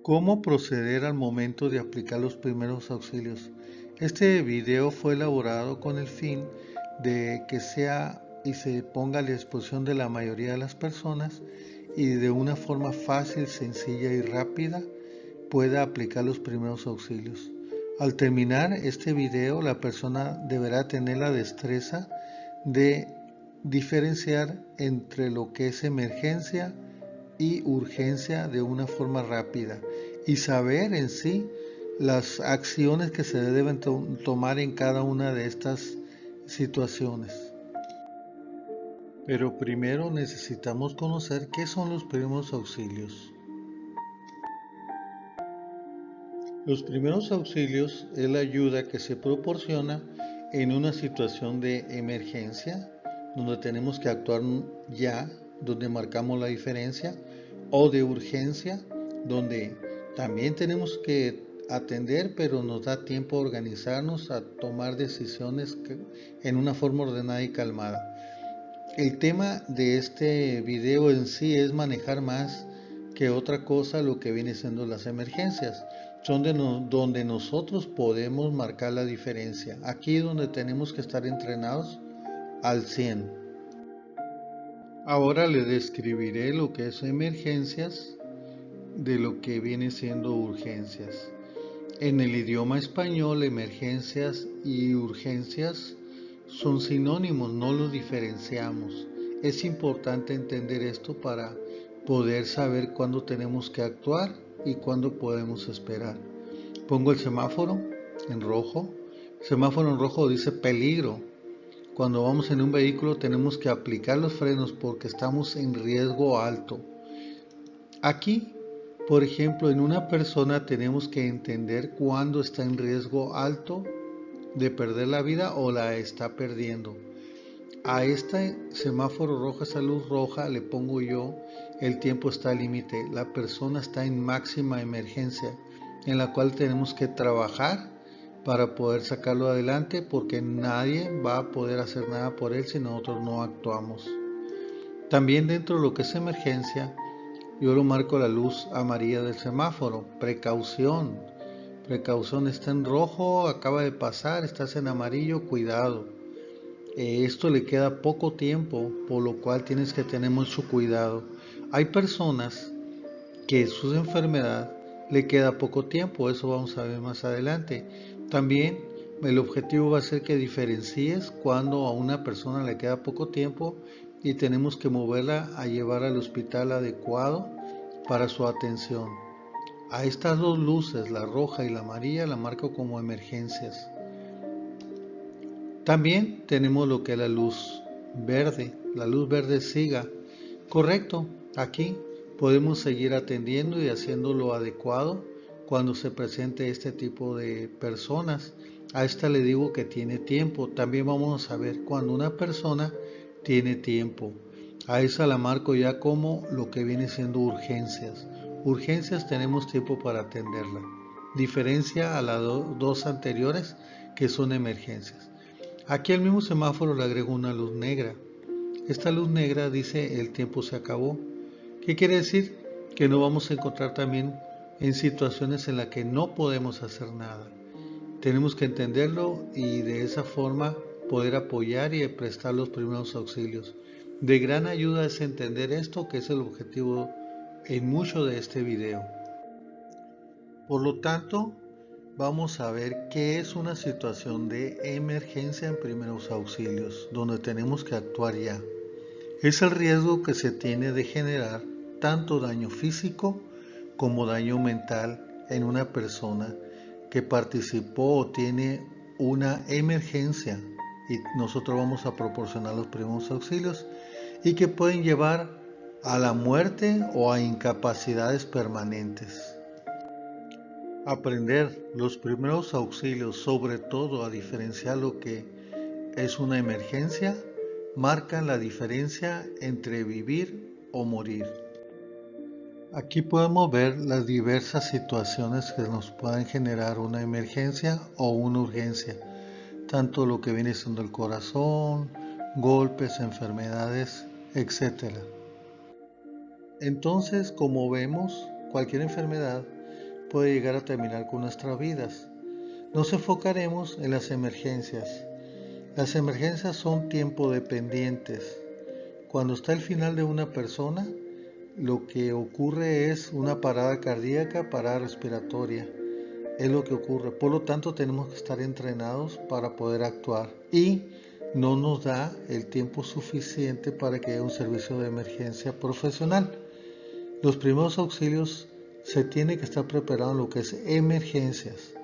¿Cómo proceder al momento de aplicar los primeros auxilios? Este video fue elaborado con el fin de que sea y se ponga a la disposición de la mayoría de las personas y de una forma fácil, sencilla y rápida pueda aplicar los primeros auxilios. Al terminar este video, la persona deberá tener la destreza de diferenciar entre lo que es emergencia y urgencia de una forma rápida y saber en sí las acciones que se deben tomar en cada una de estas situaciones. Pero primero necesitamos conocer qué son los primeros auxilios. Los primeros auxilios es la ayuda que se proporciona en una situación de emergencia, donde tenemos que actuar ya, donde marcamos la diferencia, o de urgencia, donde también tenemos que atender, pero nos da tiempo a organizarnos, a tomar decisiones en una forma ordenada y calmada. El tema de este video en sí es manejar más que otra cosa lo que viene siendo las emergencias. Son donde nosotros podemos marcar la diferencia. Aquí es donde tenemos que estar entrenados al 100. Ahora le describiré lo que es emergencias de lo que viene siendo urgencias. En el idioma español, emergencias y urgencias son sinónimos, no los diferenciamos. Es importante entender esto para poder saber cuándo tenemos que actuar y cuándo podemos esperar. Pongo el semáforo en rojo. El semáforo en rojo dice peligro. Cuando vamos en un vehículo tenemos que aplicar los frenos porque estamos en riesgo alto. Aquí, por ejemplo, en una persona tenemos que entender cuándo está en riesgo alto de perder la vida o la está perdiendo. A este semáforo rojo, esa luz roja, le pongo yo, el tiempo está al límite. La persona está en máxima emergencia, en la cual tenemos que trabajar para poder sacarlo adelante, porque nadie va a poder hacer nada por él si nosotros no actuamos. También dentro de lo que es emergencia, yo lo marco la luz amarilla del semáforo. Precaución. Precaución, está en rojo, acaba de pasar, estás en amarillo, cuidado. Esto le queda poco tiempo, por lo cual tienes que tener mucho cuidado. Hay personas que su enfermedad le queda poco tiempo, eso vamos a ver más adelante. También el objetivo va a ser que diferencies cuando a una persona le queda poco tiempo y tenemos que moverla a llevar al hospital adecuado para su atención. A estas dos luces, la roja y la amarilla, la marco como emergencias. También tenemos lo que es la luz verde siga. Correcto, aquí podemos seguir atendiendo y haciendo lo adecuado cuando se presente este tipo de personas. A esta le digo que tiene tiempo. También vamos a ver cuando una persona tiene tiempo. A esa la marco ya como lo que viene siendo urgencias. Urgencias tenemos tiempo para atenderla. Diferencia a las dos anteriores que son emergencias. Aquí al mismo semáforo le agrego una luz negra. Esta luz negra dice el tiempo se acabó. ¿Qué quiere decir? Que no vamos a encontrar también en situaciones en las que no podemos hacer nada. Tenemos que entenderlo y de esa forma poder apoyar y prestar los primeros auxilios. De gran ayuda es entender esto, que es el objetivo en mucho de este video. Por lo tanto, vamos a ver qué es una situación de emergencia en primeros auxilios, donde tenemos que actuar ya. Es el riesgo que se tiene de generar tanto daño físico como daño mental en una persona que participó o tiene una emergencia y nosotros vamos a proporcionar los primeros auxilios y que pueden llevar a la muerte o a incapacidades permanentes. Aprender los primeros auxilios, sobre todo a diferenciar lo que es una emergencia, marcan la diferencia entre vivir o morir. Aquí podemos ver las diversas situaciones que nos pueden generar una emergencia o una urgencia, tanto lo que viene siendo el corazón, golpes, enfermedades, etc. Entonces, como vemos, cualquier enfermedad puede llegar a terminar con nuestras vidas. Nos enfocaremos en las emergencias. Las emergencias son tiempo dependientes. Cuando está el final de una persona, lo que ocurre es una parada cardíaca, parada respiratoria. Es lo que ocurre. Por lo tanto, tenemos que estar entrenados para poder actuar. Y no nos da el tiempo suficiente para que haya un servicio de emergencia profesional. Los primeros auxilios se tiene que estar preparado en lo que es emergencias.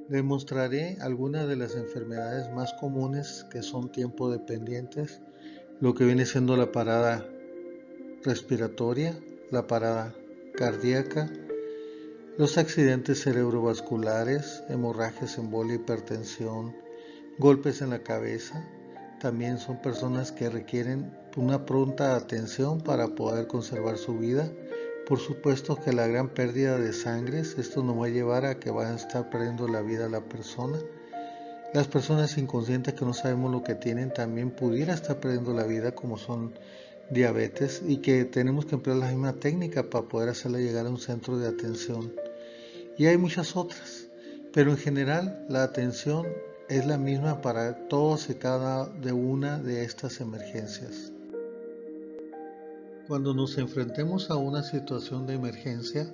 Les mostraré algunas de las enfermedades más comunes que son tiempo dependientes, lo que viene siendo la parada respiratoria, la parada cardíaca, los accidentes cerebrovasculares, hemorragias, embolia, hipertensión, golpes en la cabeza. También son personas que requieren una pronta atención para poder conservar su vida. Por supuesto que la gran pérdida de sangre, esto nos va a llevar a que va a estar perdiendo la vida la persona. Las personas inconscientes que no sabemos lo que tienen también pudiera estar perdiendo la vida, como son diabetes, y que tenemos que emplear la misma técnica para poder hacerla llegar a un centro de atención. Y hay muchas otras, pero en general la atención es la misma para todos y cada una de estas emergencias. Cuando nos enfrentemos a una situación de emergencia,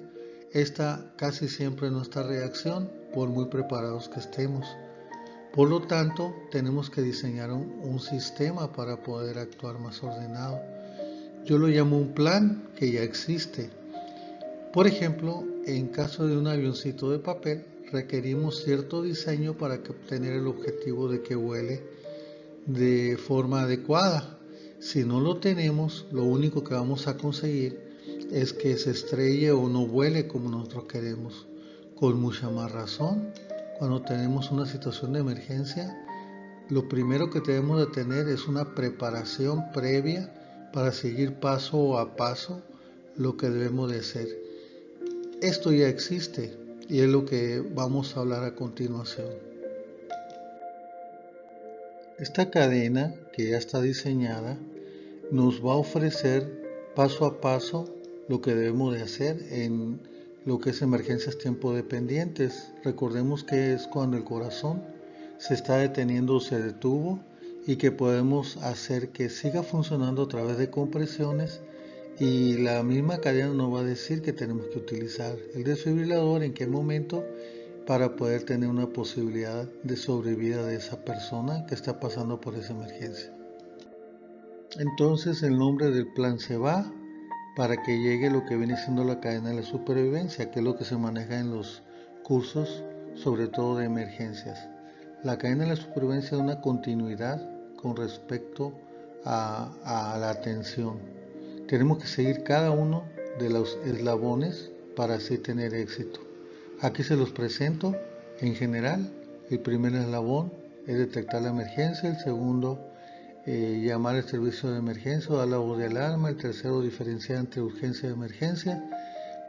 esta casi siempre es nuestra reacción, por muy preparados que estemos. Por lo tanto, tenemos que diseñar un sistema para poder actuar más ordenado. Yo lo llamo un plan que ya existe. Por ejemplo, en caso de un avioncito de papel, requerimos cierto diseño para obtener el objetivo de que vuele de forma adecuada. Si no lo tenemos, lo único que vamos a conseguir es que se estrelle o no vuele como nosotros queremos. Con mucha más razón, cuando tenemos una situación de emergencia, lo primero que debemos de tener es una preparación previa para seguir paso a paso lo que debemos de hacer. Esto ya existe y es lo que vamos a hablar a continuación. Esta cadena que ya está diseñada nos va a ofrecer paso a paso lo que debemos de hacer en lo que es emergencias tiempo dependientes. Recordemos que es cuando el corazón se está deteniendo o se detuvo y que podemos hacer que siga funcionando a través de compresiones, y la misma cadena nos va a decir que tenemos que utilizar el desfibrilador en qué momento para poder tener una posibilidad de sobrevida de esa persona que está pasando por esa emergencia. Entonces el nombre del plan se va para que llegue lo que viene siendo la cadena de la supervivencia, que es lo que se maneja en los cursos, sobre todo de emergencias. La cadena de la supervivencia es una continuidad con respecto a la atención. Tenemos que seguir cada uno de los eslabones para así tener éxito. Aquí se los presento en general. El primer eslabón es detectar la emergencia, el segundo llamar al servicio de emergencia o dar la voz de alarma, el tercero diferenciar entre urgencia y emergencia,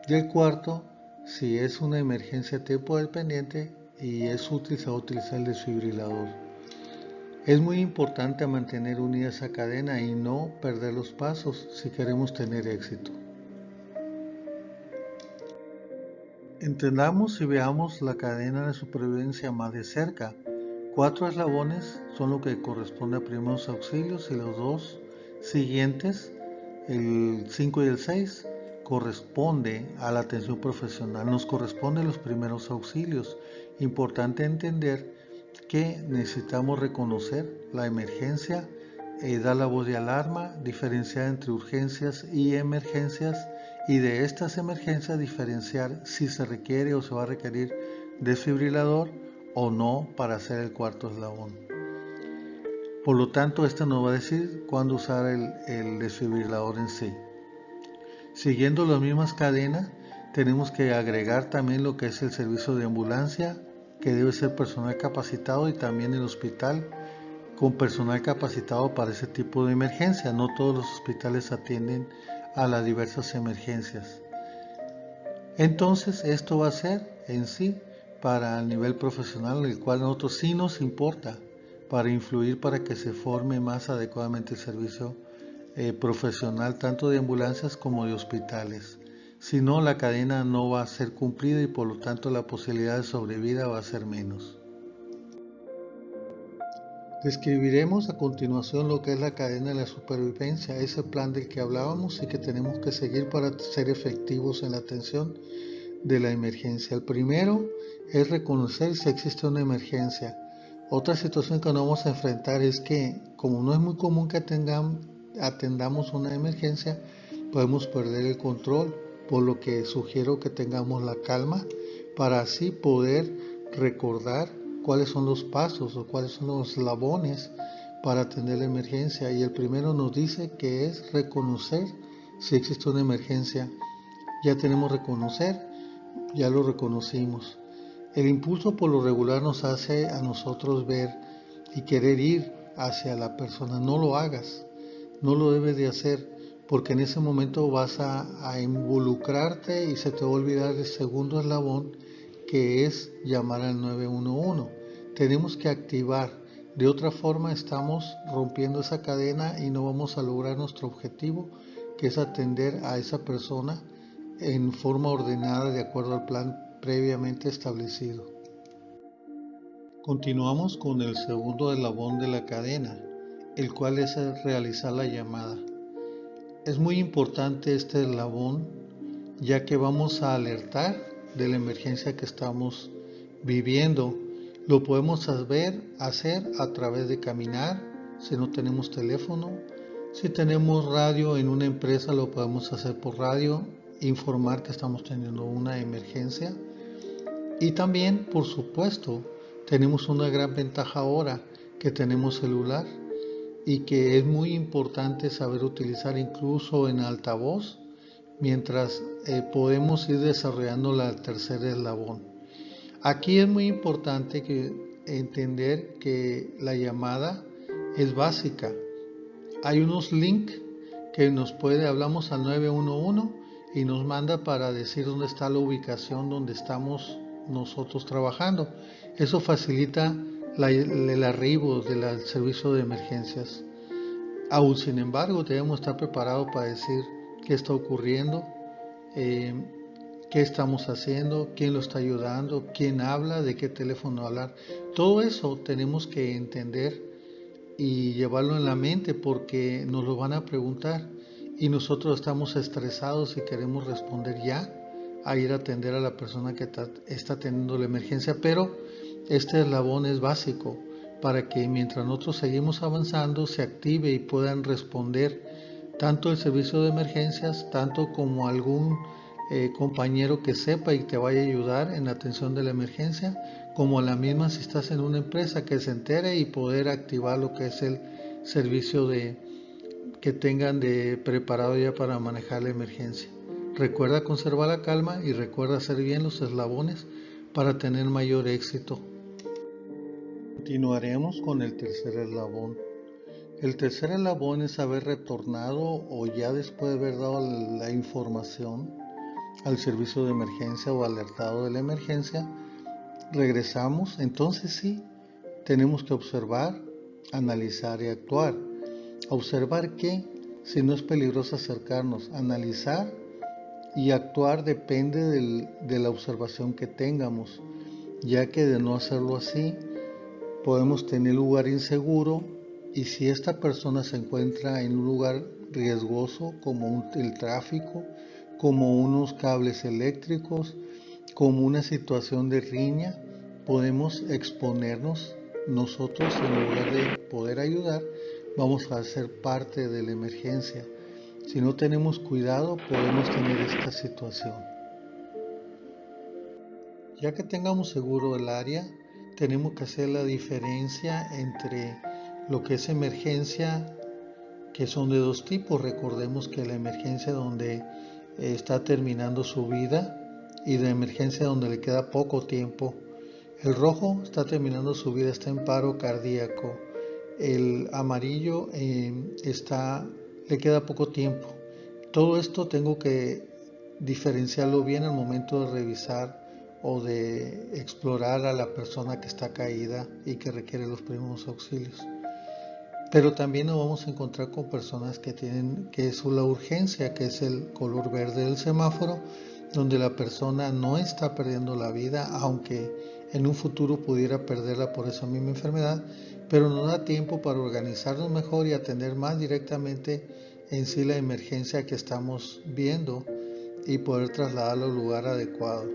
y el cuarto, si es una emergencia tiempo dependiente y es útil, se va a utilizar el desfibrilador. Es muy importante mantener unida esa cadena y no perder los pasos si queremos tener éxito. Entendamos y veamos la cadena de supervivencia más de cerca. 4 eslabones son lo que corresponde a primeros auxilios y los dos siguientes, el 5 y el 6, corresponde a la atención profesional. Nos corresponden los primeros auxilios. Importante entender que necesitamos reconocer la emergencia, dar la voz de alarma, diferenciar entre urgencias y emergencias, y de estas emergencias diferenciar si se requiere o se va a requerir desfibrilador o no para hacer el cuarto eslabón. Por lo tanto, esta nos va a decir cuándo usar el desfibrilador en sí. Siguiendo las mismas cadenas, tenemos que agregar también lo que es el servicio de ambulancia, que debe ser personal capacitado, y también el hospital con personal capacitado para ese tipo de emergencia. No todos los hospitales atienden a las diversas emergencias. Entonces, esto va a ser en sí para el nivel profesional, el cual a nosotros sí nos importa para influir para que se forme más adecuadamente el servicio profesional tanto de ambulancias como de hospitales. Si no, la cadena no va a ser cumplida y por lo tanto la posibilidad de sobrevida va a ser menos. Describiremos a continuación lo que es la cadena de la supervivencia, ese plan del que hablábamos y que tenemos que seguir para ser efectivos en la atención de la emergencia. El primero es reconocer si existe una emergencia. Otra situación que nos vamos a enfrentar es que, como no es muy común que atendamos una emergencia, podemos perder el control, por lo que sugiero que tengamos la calma para así poder recordar cuáles son los pasos o cuáles son los eslabones para atender la emergencia. Y el primero nos dice que es reconocer si existe una emergencia. Ya tenemos reconocer, ya lo reconocimos. El impulso por lo regular nos hace a nosotros ver y querer ir hacia la persona. No lo hagas, no lo debes de hacer, porque en ese momento vas a involucrarte y se te va a olvidar el segundo eslabón, que es llamar al 911. Tenemos que activar, de otra forma estamos rompiendo esa cadena y no vamos a lograr nuestro objetivo, que es atender a esa persona en forma ordenada de acuerdo al plan previamente establecido. Continuamos con el segundo eslabón de la cadena, el cual es realizar la llamada. Es muy importante este eslabón, ya que vamos a alertar de la emergencia que estamos viviendo. Lo podemos hacer a través de caminar, si no tenemos teléfono. Si tenemos radio en una empresa, lo podemos hacer por radio, informar que estamos teniendo una emergencia. Y también, por supuesto, tenemos una gran ventaja ahora, que tenemos celular y que es muy importante saber utilizar incluso en altavoz, mientras podemos ir desarrollando la tercera eslabón. Aquí es muy importante entender que la llamada es básica. Hay unos links que hablamos al 911 y nos manda para decir dónde está la ubicación donde estamos nosotros trabajando. Eso facilita el arribo del servicio de emergencias. Aún sin embargo, debemos estar preparados para decir qué está ocurriendo, qué estamos haciendo, quién lo está ayudando, quién habla, de qué teléfono hablar. Todo eso tenemos que entender y llevarlo en la mente, porque nos lo van a preguntar y nosotros estamos estresados y queremos responder ya a ir a atender a la persona que está teniendo la emergencia. Pero este eslabón es básico para que mientras nosotros seguimos avanzando se active y puedan responder tanto el servicio de emergencias, tanto como algún compañero que sepa y te vaya a ayudar en la atención de la emergencia, como la misma si estás en una empresa, que se entere y poder activar lo que es el servicio que tengan de preparado ya para manejar la emergencia. Recuerda conservar la calma y recuerda hacer bien los eslabones para tener mayor éxito. Continuaremos con el tercer eslabón. El tercer eslabón es haber retornado o ya después de haber dado la información al servicio de emergencia o alertado de la emergencia, regresamos. Entonces sí, tenemos que observar, analizar y actuar. Observar que, si no es peligroso acercarnos, analizar y actuar depende de la observación que tengamos, ya que de no hacerlo así, podemos tener lugar inseguro, y si esta persona se encuentra en un lugar riesgoso como el tráfico, como unos cables eléctricos, como una situación de riña, podemos exponernos nosotros. En lugar de poder ayudar, vamos a ser parte de la emergencia. Si no tenemos cuidado, podemos tener esta situación. Ya que tengamos seguro el área, tenemos que hacer la diferencia entre lo que es emergencia, que son de dos tipos. Recordemos que la emergencia donde está terminando su vida y la emergencia donde le queda poco tiempo. El rojo está terminando su vida, está en paro cardíaco. El amarillo le queda poco tiempo. Todo esto tengo que diferenciarlo bien al momento de revisar o de explorar a la persona que está caída y que requiere los primeros auxilios. Pero también nos vamos a encontrar con personas que tienen, que es la urgencia, que es el color verde del semáforo, donde la persona no está perdiendo la vida, aunque en un futuro pudiera perderla por esa misma enfermedad, pero nos da tiempo para organizarnos mejor y atender más directamente en sí la emergencia que estamos viendo y poder trasladarlo al lugar adecuado.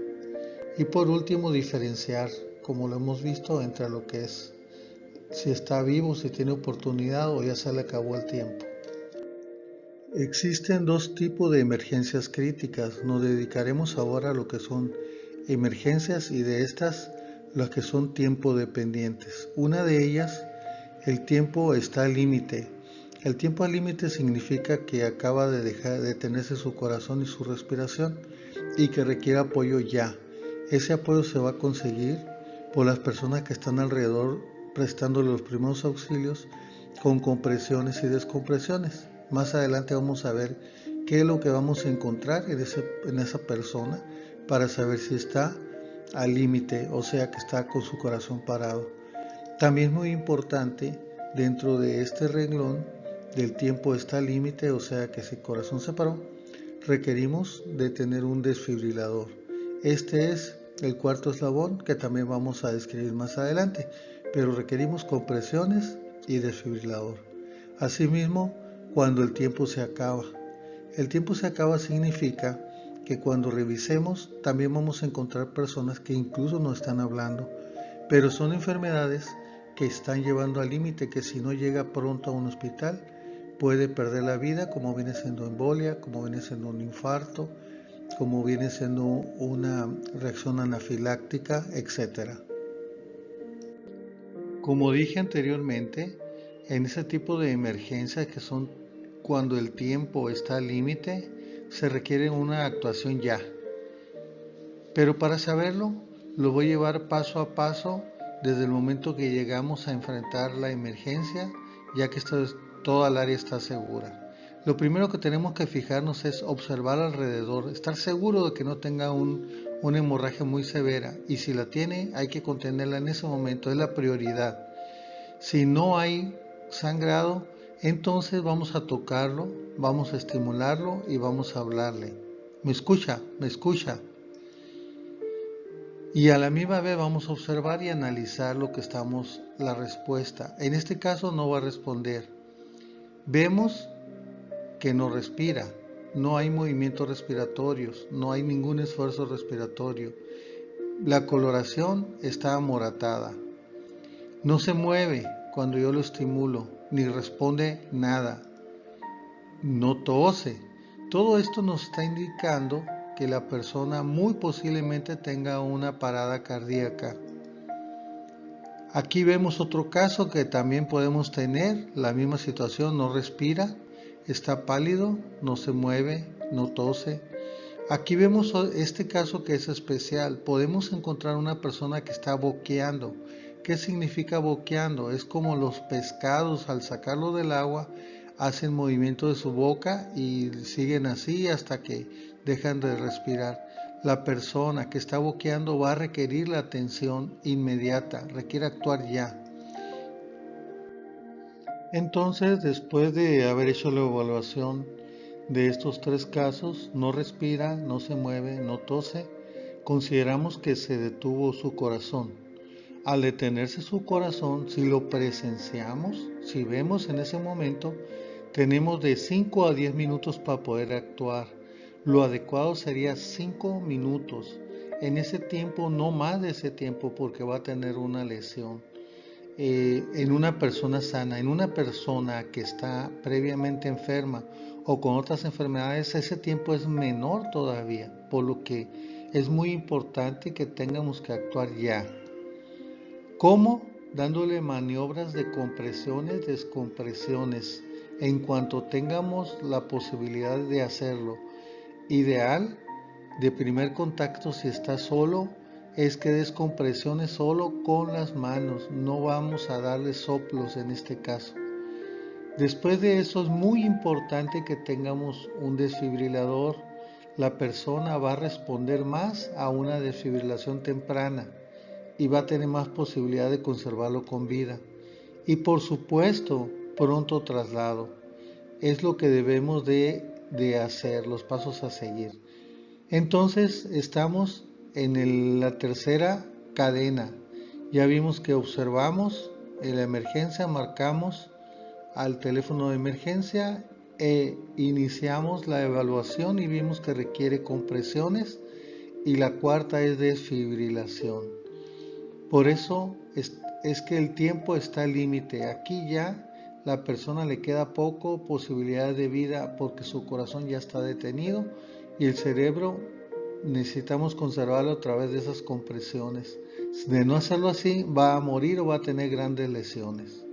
Y por último, diferenciar, como lo hemos visto, entre lo que es si está vivo, si tiene oportunidad o ya se le acabó el tiempo. Existen dos tipos de emergencias críticas. Nos dedicaremos ahora a lo que son emergencias y de estas las que son tiempo dependientes. Una de ellas, el tiempo está al límite. El tiempo al límite significa que acaba de detenerse su corazón y su respiración y que requiere apoyo ya. Ese apoyo se va a conseguir por las personas que están alrededor prestándole los primeros auxilios con compresiones y descompresiones. Más adelante vamos a ver qué es lo que vamos a encontrar en esa persona para saber si está al límite, o sea que está con su corazón parado. También es muy importante dentro de este renglón del tiempo está al límite, o sea que si el corazón se paró, requerimos de tener un desfibrilador. Este es el cuarto eslabón que también vamos a describir más adelante, pero requerimos compresiones y desfibrilador. Asimismo, cuando el tiempo se acaba. El tiempo se acaba significa que cuando revisemos también vamos a encontrar personas que incluso no están hablando, pero son enfermedades que están llevando al límite, que si no llega pronto a un hospital puede perder la vida, como viene siendo embolia, como viene siendo un infarto, como viene siendo una reacción anafiláctica, etc. Como dije anteriormente, en ese tipo de emergencias que son cuando el tiempo está al límite, se requiere una actuación ya. Pero para saberlo, lo voy a llevar paso a paso desde el momento que llegamos a enfrentar la emergencia, ya que toda el área está segura. Lo primero que tenemos que fijarnos es observar alrededor, estar seguro de que no tenga una hemorragia muy severa, y si la tiene hay que contenerla en ese momento, es la prioridad. Si no hay sangrado, entonces vamos a tocarlo, vamos a estimularlo y vamos a hablarle. ¿Me escucha? ¿Me escucha? Y a la misma vez vamos a observar y analizar la respuesta. En este caso no va a responder. Vemos que no respira, no hay movimientos respiratorios, no hay ningún esfuerzo respiratorio. La coloración está amoratada. No se mueve cuando yo lo estimulo, ni responde nada. No tose. Todo esto nos está indicando que la persona muy posiblemente tenga una parada cardíaca. Aquí vemos otro caso que también podemos tener, la misma situación, no respira, está pálido, no se mueve, no tose. Aquí vemos este caso que es especial. Podemos encontrar una persona que está boqueando. ¿Qué significa boqueando? Es como los pescados al sacarlo del agua hacen movimiento de su boca y siguen así hasta que dejan de respirar. La persona que está boqueando va a requerir la atención inmediata, requiere actuar ya. Entonces, después de haber hecho la evaluación de estos tres casos, no respira, no se mueve, no tose, consideramos que se detuvo su corazón. Al detenerse su corazón, si lo presenciamos, si vemos en ese momento, tenemos de 5 a 10 minutos para poder actuar. Lo adecuado sería 5 minutos. En ese tiempo, no más de ese tiempo, porque va a tener una lesión. En una persona sana, en una persona que está previamente enferma o con otras enfermedades, ese tiempo es menor todavía, por lo que es muy importante que tengamos que actuar ya. ¿Cómo? Dándole maniobras de compresiones, descompresiones, en cuanto tengamos la posibilidad de hacerlo. Ideal, de primer contacto, si está solo, es que des compresiones solo con las manos, no vamos a darle soplos en este caso. Después de eso es muy importante que tengamos un desfibrilador. La persona va a responder más a una desfibrilación temprana y va a tener más posibilidad de conservarlo con vida. Y por supuesto, pronto traslado. Es lo que debemos de hacer, los pasos a seguir. Entonces estamos en la tercera cadena. Ya vimos que observamos en la emergencia, marcamos al teléfono de emergencia e iniciamos la evaluación y vimos que requiere compresiones, y la cuarta es desfibrilación. Por eso es que el tiempo está al límite. Aquí ya la persona le queda poco posibilidad de vida porque su corazón ya está detenido y el cerebro necesitamos conservarlo a través de esas compresiones. De no hacerlo así, va a morir o va a tener grandes lesiones.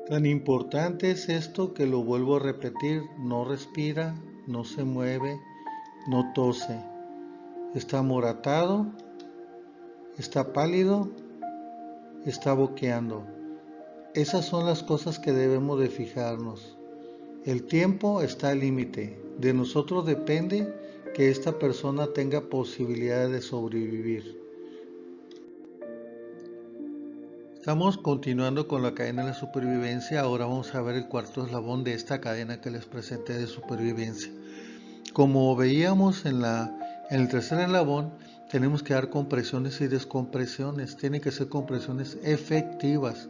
Tan importante es esto que lo vuelvo a repetir: no respira, no se mueve, no tose, está amoratado, está pálido, está boqueando. Esas son las cosas que debemos de fijarnos. El tiempo está al límite. De nosotros depende que esta persona tenga posibilidad de sobrevivir. Estamos continuando con la cadena de la supervivencia. Ahora vamos a ver el cuarto eslabón de esta cadena que les presenté de supervivencia. Como veíamos en el tercer eslabón, tenemos que dar compresiones y descompresiones. Tienen que ser compresiones efectivas,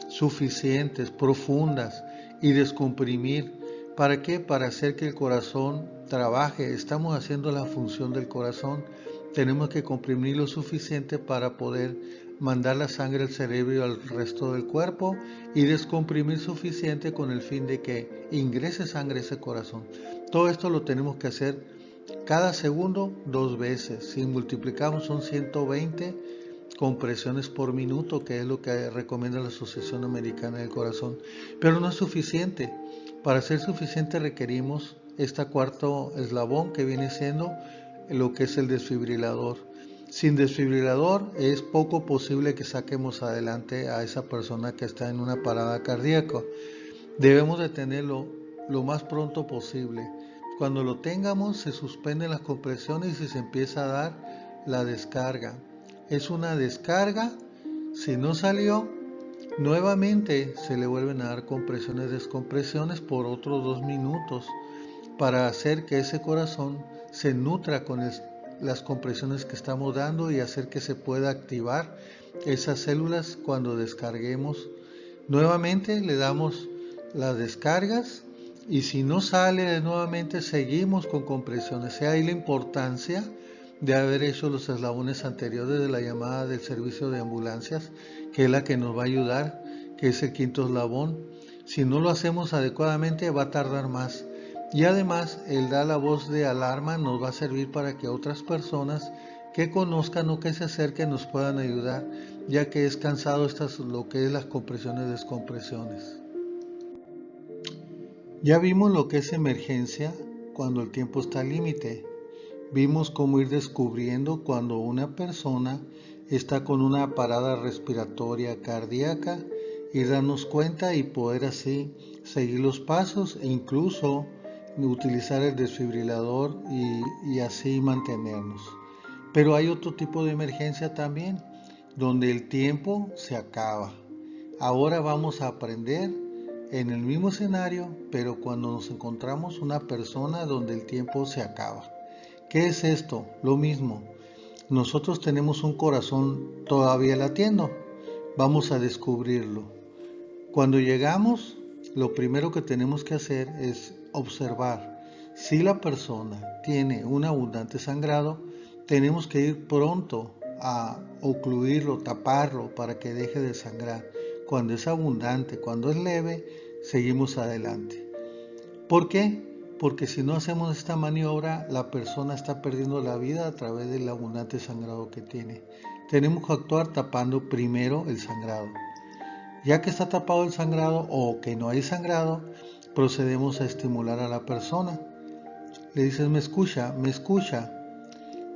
suficientes, profundas, y descomprimir. ¿Para qué? Para hacer que el corazón trabaje. Estamos haciendo la función del corazón. Tenemos que comprimir lo suficiente para poder mandar la sangre al cerebro y al resto del cuerpo, y descomprimir suficiente con el fin de que ingrese sangre a ese corazón. Todo esto lo tenemos que hacer cada segundo 2 veces. Si multiplicamos son 120 compresiones por minuto, que es lo que recomienda la Asociación Americana del Corazón. Pero no es suficiente. Para ser suficiente requerimos este cuarto eslabón, que viene siendo lo que es el desfibrilador. Sin desfibrilador es poco posible que saquemos adelante a esa persona que está en una parada cardíaca. Debemos de tenerlo lo más pronto posible. Cuando lo tengamos, se suspenden las compresiones y se empieza a dar la descarga. Es una descarga. Si no salió, nuevamente se le vuelven a dar compresiones, descompresiones por otros 2 minutos para hacer que ese corazón se nutra con las compresiones que estamos dando y hacer que se pueda activar esas células cuando descarguemos. Nuevamente le damos las descargas, y si no sale nuevamente seguimos con compresiones. Ahí la importancia de haber hecho los eslabones anteriores de la llamada del servicio de ambulancias, que es la que nos va a ayudar, que es el quinto eslabón. Si no lo hacemos adecuadamente va a tardar más. Y además el dar la voz de alarma nos va a servir para que otras personas que conozcan o que se acerquen nos puedan ayudar, ya que es cansado lo que es las compresiones y descompresiones. Ya vimos lo que es emergencia cuando el tiempo está al límite. Vimos cómo ir descubriendo cuando una persona está con una parada respiratoria cardíaca y darnos cuenta y poder así seguir los pasos e incluso utilizar el desfibrilador y así mantenernos. Pero hay otro tipo de emergencia también, donde el tiempo se acaba. Ahora vamos a aprender en el mismo escenario, pero cuando nos encontramos una persona donde el tiempo se acaba. ¿Qué es esto? Lo mismo. Nosotros tenemos un corazón todavía latiendo. Vamos a descubrirlo. Cuando llegamos, lo primero que tenemos que hacer es observar. Si la persona tiene un abundante sangrado, tenemos que ir pronto a ocluirlo, taparlo para que deje de sangrar. Cuando es abundante, cuando es leve, seguimos adelante. ¿Por qué? Porque si no hacemos esta maniobra, la persona está perdiendo la vida a través del abundante sangrado que tiene. Tenemos que actuar tapando primero el sangrado. Ya que está tapado el sangrado o que no hay sangrado, procedemos a estimular a la persona. Le dices: me escucha, me escucha.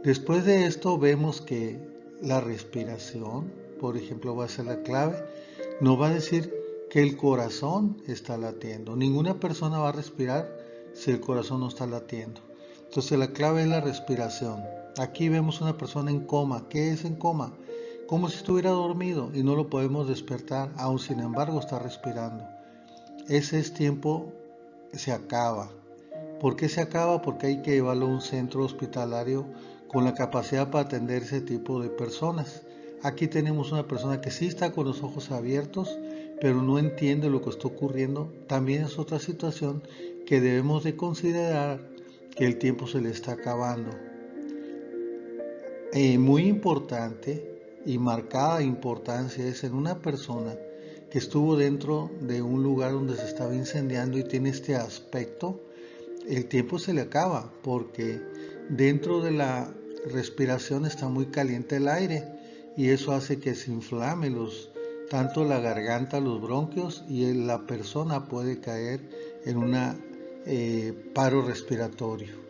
Después de esto vemos que la respiración, por ejemplo, va a ser la clave. Nos va a decir que el corazón está latiendo. Ninguna persona va a respirar si el corazón no está latiendo. Entonces la clave es la respiración. Aquí vemos una persona en coma. ¿Qué es en coma? como si estuviera dormido y no lo podemos despertar, aún sin embargo está respirando. Ese tiempo se acaba. ¿Por qué se acaba? Porque hay que llevarlo a un centro hospitalario con la capacidad para atender ese tipo de personas. Aquí tenemos una persona que sí está con los ojos abiertos, pero no entiende lo que está ocurriendo. También es otra situación que debemos de considerar, que el tiempo se le está acabando. Muy importante y marcada importancia es en una persona que estuvo dentro de un lugar donde se estaba incendiando y tiene este aspecto. El tiempo se le acaba porque dentro de la respiración está muy caliente el aire y eso hace que se inflame tanto la garganta, los bronquios, y la persona puede caer en un paro respiratorio.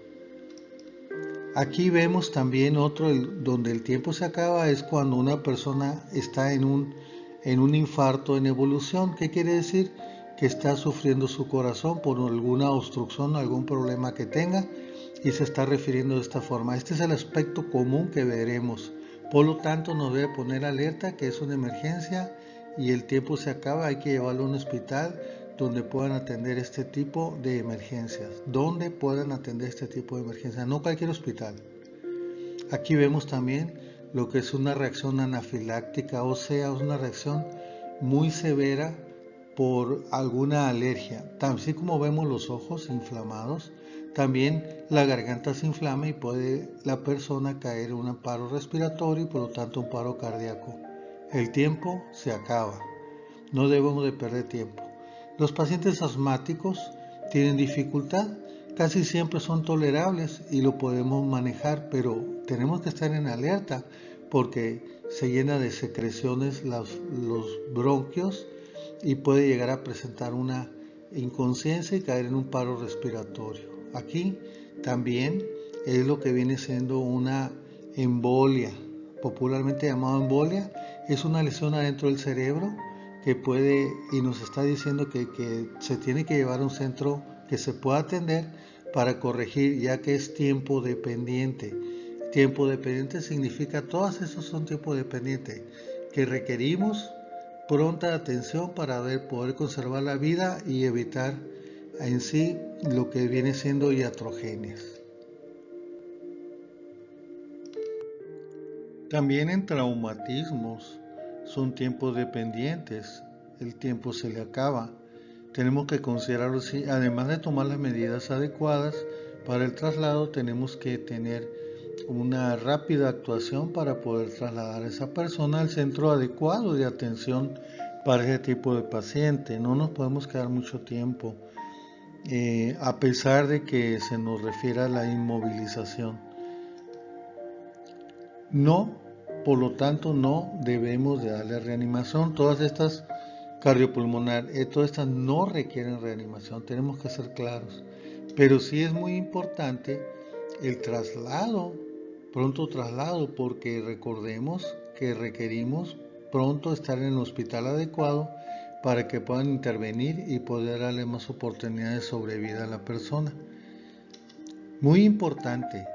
Aquí vemos también otro donde el tiempo se acaba, es cuando una persona está en un infarto en evolución. ¿Qué quiere decir? Que está sufriendo su corazón por alguna obstrucción, algún problema que tenga, y se está refiriendo de esta forma. Este es el aspecto común que veremos. Por lo tanto, nos debe poner alerta que es una emergencia y el tiempo se acaba. Hay que llevarlo a un hospital donde puedan atender este tipo de emergencias. Donde puedan atender este tipo de emergencias, no cualquier hospital. Aquí vemos también lo que es una reacción anafiláctica, o sea, una reacción muy severa por alguna alergia. Así como vemos los ojos inflamados, también la garganta se inflama y puede la persona caer en un paro respiratorio y por lo tanto un paro cardíaco. El tiempo se acaba. No debemos de perder tiempo. Los pacientes asmáticos tienen dificultad, casi siempre son tolerables y lo podemos manejar, pero tenemos que estar en alerta porque se llena de secreciones los bronquios y puede llegar a presentar una inconsciencia y caer en un paro respiratorio. Aquí también es lo que viene siendo una embolia, popularmente llamada embolia. Es una lesión adentro del cerebro que puede, y nos está diciendo que se tiene que llevar a un centro que se pueda atender para corregir, ya que es tiempo dependiente. Tiempo dependiente significa, todas esos son tiempo dependiente, que requerimos pronta atención para poder conservar la vida y evitar en sí lo que viene siendo iatrogenias. También en traumatismos son tiempos dependientes, el tiempo se le acaba. Tenemos que considerarlo así, además de tomar las medidas adecuadas para el traslado, tenemos que tener una rápida actuación para poder trasladar a esa persona al centro adecuado de atención para ese tipo de paciente. No nos podemos quedar mucho tiempo, a pesar de que se nos refiere a la inmovilización. No, por lo tanto, no debemos de darle reanimación. Todas estas cardiopulmonar, todas estas no requieren reanimación, tenemos que ser claros. Pero sí es muy importante el traslado, pronto traslado, porque recordemos que requerimos pronto estar en el hospital adecuado para que puedan intervenir y poder darle más oportunidades de sobrevida a la persona. Muy importante,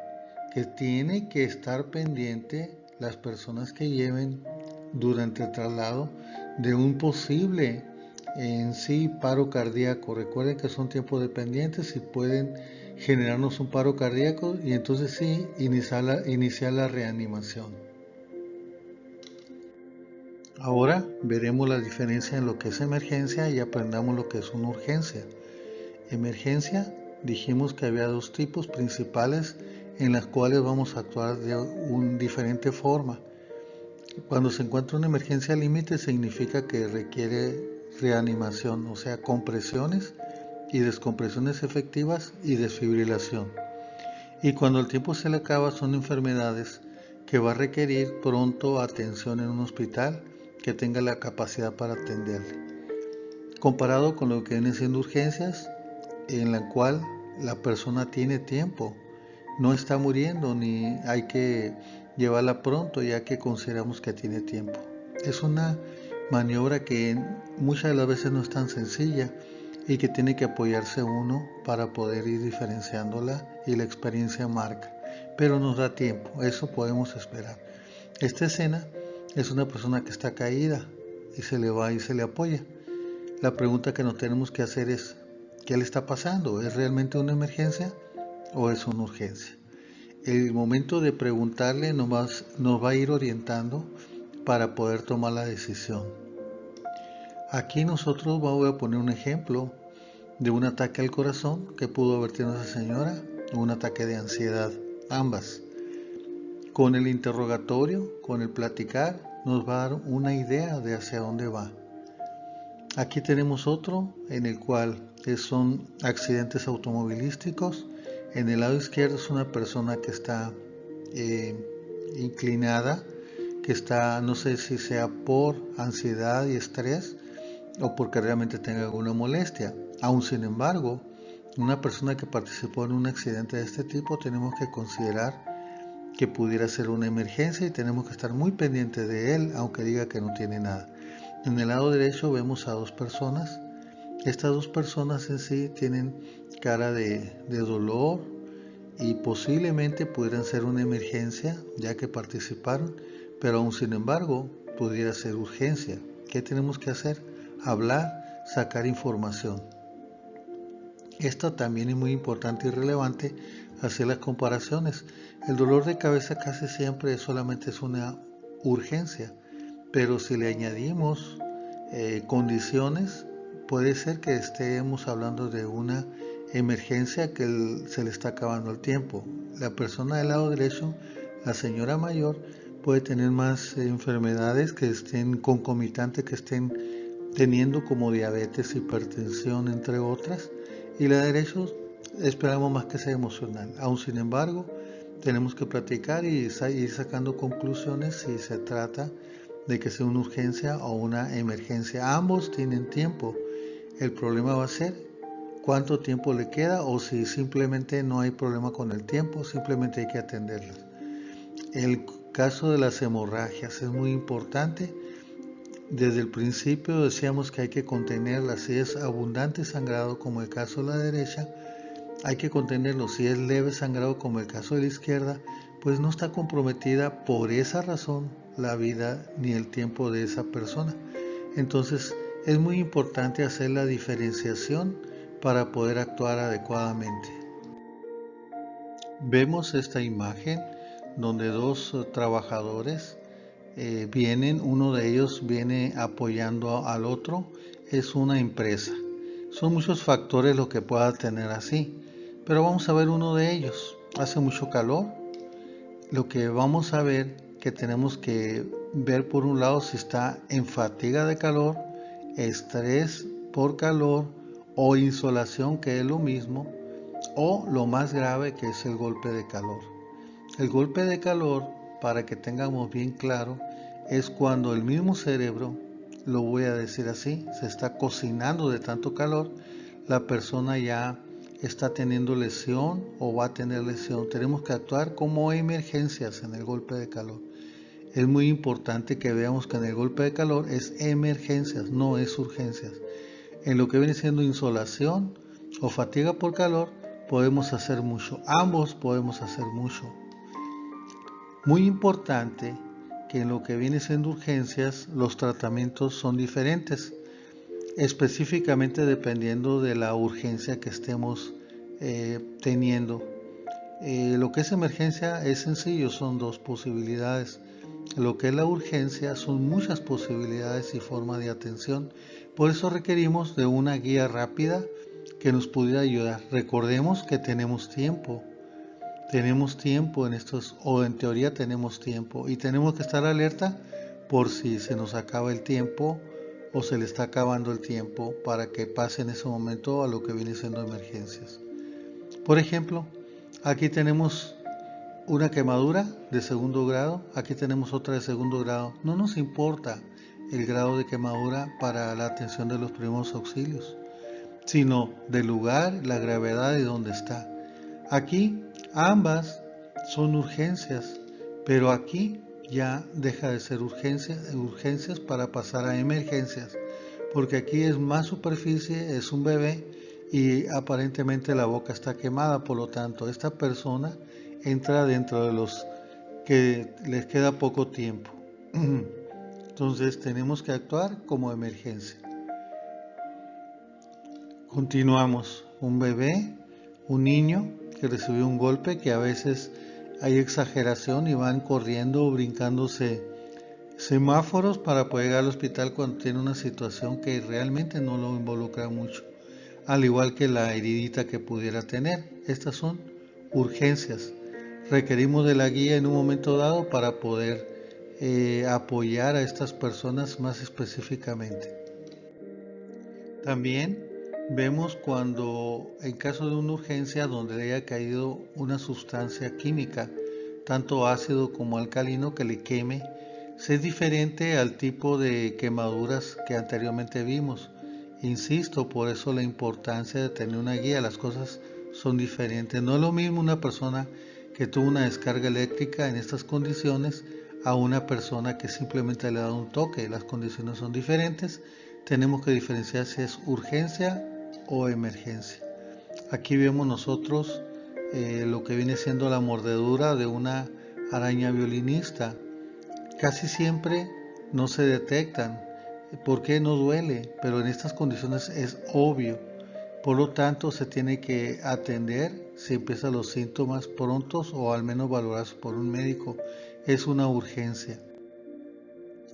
que tiene que estar pendiente las personas que lleven durante el traslado de un posible en sí paro cardíaco. Recuerden que son tiempos dependientes y pueden generarnos un paro cardíaco y entonces sí iniciar la reanimación. Ahora veremos la diferencia en lo que es emergencia y aprendamos lo que es una urgencia. Emergencia, dijimos que había dos tipos principales en las cuales vamos a actuar de diferente forma. Cuando se encuentra una emergencia límite significa que requiere reanimación, o sea, compresiones y descompresiones efectivas y desfibrilación. Y cuando el tiempo se le acaba son enfermedades que va a requerir pronto atención en un hospital que tenga la capacidad para atenderle. Comparado con lo que vienen siendo urgencias, en la cual la persona tiene tiempo, no está muriendo ni hay que llevarla pronto ya que consideramos que tiene tiempo. Es una maniobra que muchas de las veces no es tan sencilla y que tiene que apoyarse uno para poder ir diferenciándola y la experiencia marca, pero nos da tiempo, eso podemos esperar. Esta escena es una persona que está caída y se le va y se le apoya. La pregunta que nos tenemos que hacer es, ¿qué le está pasando? ¿Es realmente una emergencia o es una urgencia? El momento de preguntarle nos va a ir orientando para poder tomar la decisión. Aquí nosotros voy a poner un ejemplo de un ataque al corazón que pudo haber tenido esa señora, o un ataque de ansiedad, ambas. Con el interrogatorio, con el platicar, nos va a dar una idea de hacia dónde va. Aquí tenemos otro en el cual son accidentes automovilísticos. En el lado izquierdo es una persona que está inclinada, que está, no sé si sea por ansiedad y estrés o porque realmente tenga alguna molestia. Aún sin embargo, una persona que participó en un accidente de este tipo tenemos que considerar que pudiera ser una emergencia y tenemos que estar muy pendientes de él, aunque diga que no tiene nada. En el lado derecho vemos a dos personas. Estas dos personas en sí tienen cara de dolor y posiblemente pudieran ser una emergencia ya que participaron, pero aún sin embargo pudiera ser urgencia. ¿Qué tenemos que hacer? Hablar, sacar información. Esto también es muy importante y relevante hacer las comparaciones. El dolor de cabeza casi siempre solamente es una urgencia, pero si le añadimos condiciones, puede ser que estemos hablando de una emergencia que se le está acabando el tiempo. La persona del lado derecho, la señora mayor, puede tener más enfermedades que estén concomitantes, que estén teniendo como diabetes, hipertensión, entre otras, y la derecha esperamos más que sea emocional. Aún sin embargo, tenemos que platicar y ir sacando conclusiones si se trata de que sea una urgencia o una emergencia. Ambos tienen tiempo. El problema va a ser cuánto tiempo le queda o si simplemente no hay problema con el tiempo, simplemente hay que atenderlas. El caso de las hemorragias es muy importante. Desde el principio decíamos que hay que contenerla. Si es abundante sangrado, como el caso de la derecha, hay que contenerlo. Si es leve sangrado, como el caso de la izquierda, pues no está comprometida por esa razón la vida ni el tiempo de esa persona. Entonces es muy importante hacer la diferenciación para poder actuar adecuadamente. Vemos esta imagen donde dos trabajadores vienen, uno de ellos viene apoyando al otro, es una empresa. Son muchos factores lo que pueda tener así, pero vamos a ver uno de ellos. Hace mucho calor. Lo que vamos a ver que tenemos que ver por un lado si está en fatiga de calor, estrés por calor o insolación, que es lo mismo, o lo más grave que es el golpe de calor. El golpe de calor, para que tengamos bien claro, es cuando el mismo cerebro, lo voy a decir así, se está cocinando de tanto calor, la persona ya está teniendo lesión o va a tener lesión. Tenemos que actuar como emergencias en el golpe de calor. Es muy importante que veamos que en el golpe de calor es emergencias, no es urgencias. En lo que viene siendo insolación o fatiga por calor, podemos hacer mucho. Ambos podemos hacer mucho. Muy importante que en lo que viene siendo urgencias, los tratamientos son diferentes, específicamente dependiendo de la urgencia que estemos teniendo. Lo que es emergencia es sencillo, son dos posibilidades. Lo que es la urgencia son muchas posibilidades y formas de atención. Por eso requerimos de una guía rápida que nos pudiera ayudar. Recordemos que tenemos tiempo. Tenemos tiempo en estos, o en teoría tenemos tiempo, y tenemos que estar alerta por si se nos acaba el tiempo o se le está acabando el tiempo para que pase en ese momento a lo que viene siendo emergencias. Por ejemplo, aquí tenemos una quemadura de segundo grado, aquí tenemos otra de segundo grado. No nos importa el grado de quemadura para la atención de los primeros auxilios, sino del lugar, la gravedad y dónde está. Aquí ambas son urgencias, pero aquí ya deja de ser urgencias para pasar a emergencias, porque aquí es más superficie, es un bebé y aparentemente la boca está quemada, por lo tanto esta persona entra dentro de los que les queda poco tiempo. Entonces tenemos que actuar como emergencia. Continuamos. Un bebé, un niño que recibió un golpe, que a veces hay exageración y van corriendo o brincándose semáforos para poder llegar al hospital cuando tiene una situación que realmente no lo involucra mucho, al igual que la heridita que pudiera tener. Estas son urgencias. Requerimos de la guía en un momento dado para poder apoyar a estas personas más específicamente. También vemos cuando en caso de una urgencia donde le haya caído una sustancia química, tanto ácido como alcalino, que le queme, es diferente al tipo de quemaduras que anteriormente vimos. Insisto, por eso la importancia de tener una guía. Las cosas son diferentes. No es lo mismo una persona que tuvo una descarga eléctrica en estas condiciones a una persona que simplemente le ha dado un toque. Las condiciones son diferentes. Tenemos que diferenciar si es urgencia o emergencia. Aquí vemos nosotros lo que viene siendo la mordedura de una araña violinista. Casi siempre no se detectan porque no duele, pero en estas condiciones es obvio. Por lo tanto, se tiene que atender si empiezan los síntomas prontos o al menos valorados por un médico. Es una urgencia.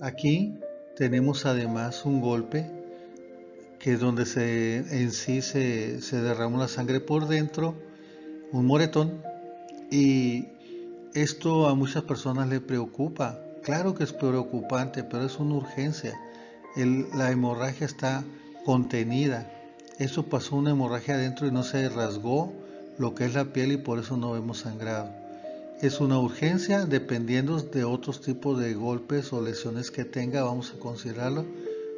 Aquí tenemos además un golpe que es donde en sí se derrama la sangre por dentro, un moretón, y esto a muchas personas les preocupa. Claro que es preocupante, pero es una urgencia. La hemorragia está contenida. Eso pasó una hemorragia adentro y no se rasgó lo que es la piel y por eso no vemos sangrado. Es una urgencia, dependiendo de otros tipos de golpes o lesiones que tenga, vamos a considerarlo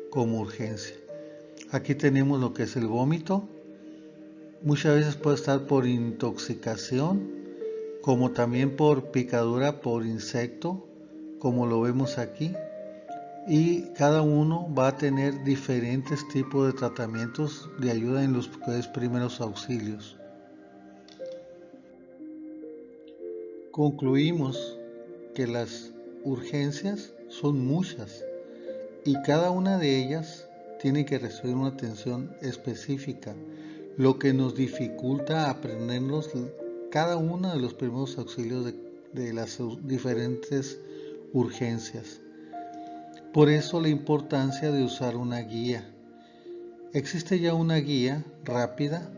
como urgencia. Aquí tenemos lo que es el vómito. Muchas veces puede estar por intoxicación, como también por picadura por insecto, como lo vemos aquí. Y cada uno va a tener diferentes tipos de tratamientos de ayuda en los primeros auxilios. Concluimos que las urgencias son muchas y cada una de ellas tiene que recibir una atención específica, lo que nos dificulta aprendernos cada uno de los primeros auxilios de las diferentes urgencias. Por eso la importancia de usar una guía. Existe ya una guía rápida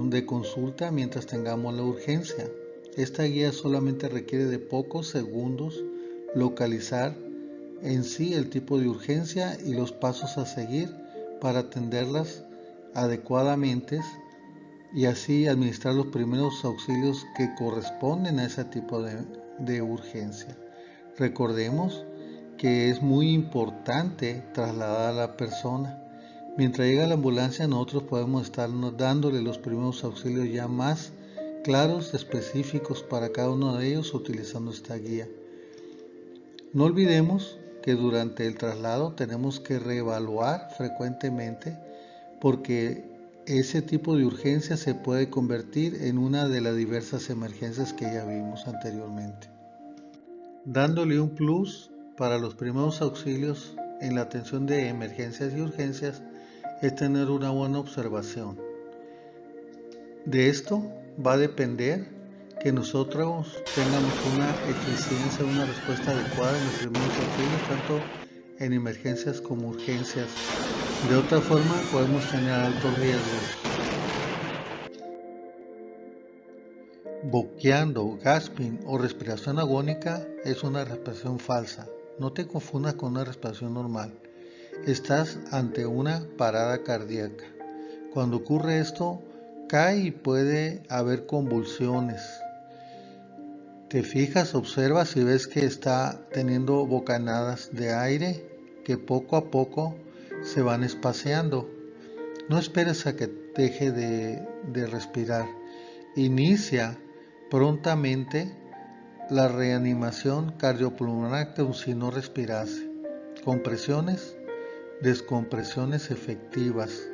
de consulta mientras tengamos la urgencia. Esta guía solamente requiere de pocos segundos localizar en sí el tipo de urgencia y los pasos a seguir para atenderlas adecuadamente y así administrar los primeros auxilios que corresponden a ese tipo de urgencia. Recordemos que es muy importante trasladar a la persona. Mientras llega la ambulancia, nosotros podemos estar dándole los primeros auxilios ya más claros, específicos para cada uno de ellos utilizando esta guía. No olvidemos que durante el traslado tenemos que reevaluar frecuentemente porque ese tipo de urgencia se puede convertir en una de las diversas emergencias que ya vimos anteriormente. Dándole un plus para los primeros auxilios en la atención de emergencias y urgencias es tener una buena observación. De esto va a depender que nosotros tengamos una eficiencia, una respuesta adecuada en los primeros auxilios, tanto en emergencias como urgencias. De otra forma, podemos tener altos riesgos. Boqueando, gasping o respiración agónica es una respiración falsa. No te confundas con una respiración normal. Estás ante una parada cardíaca. Cuando ocurre esto, cae y puede haber convulsiones. Te fijas, observas y ves que está teniendo bocanadas de aire que poco a poco se van espaciando. No esperes a que deje de respirar. Inicia prontamente la reanimación cardiopulmonar como si no respirase. Compresiones, descompresiones efectivas.